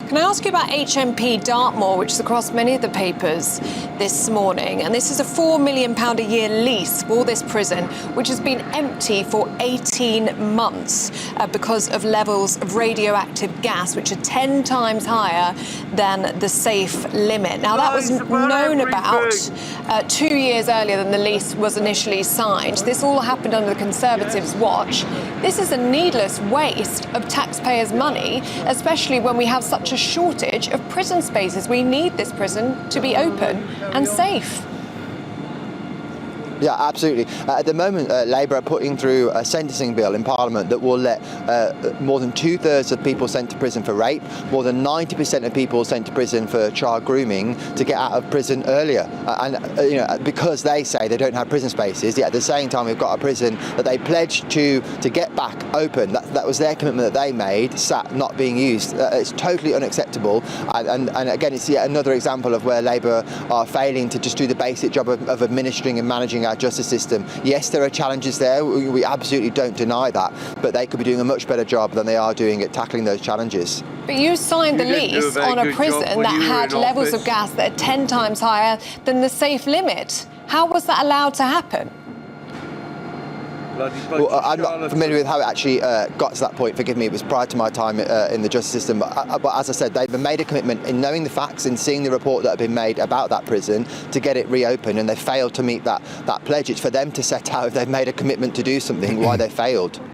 Can I ask you about HMP Dartmoor, which is across many of the papers this morning? And this is a £4 million a year lease for this prison, which has been empty for 18 months because of levels of radioactive gas, which are 10 times higher than the safe limit. Now, that was known about 2 years earlier than the lease was initially signed. This all happened under the Conservatives' watch. This is a needless waste of taxpayers' money, especially when we have such a shortage of prison spaces. We need this prison to be open and safe. Yeah, absolutely. At the moment, Labour are putting through a sentencing bill in Parliament that will let more than 2/3 of people sent to prison for rape, more than 90% of people sent to prison for child grooming to get out of prison earlier. Because they say they don't have prison spaces, yet at the same time we've got a prison that they pledged to get back open. That was their commitment that they made, sat not being used. It's totally unacceptable. And again, it's yet another example of where Labour are failing to just do the basic job of administering and managing our justice system. Yes, there are challenges there. We absolutely don't deny that, but they could be doing a much better job than they are doing at tackling those challenges. But you signed the lease on a prison that had levels of gas that are 10 times higher than the safe limit. How was that allowed to happen? Well, I'm not familiar with how it actually got to that point. Forgive me, it was prior to my time in the justice system. But as I said, they've made a commitment in knowing the facts and seeing the report that have been made about that prison to get it reopened, and they failed to meet that pledge. It's for them to set out if they've made a commitment to do something, why they failed.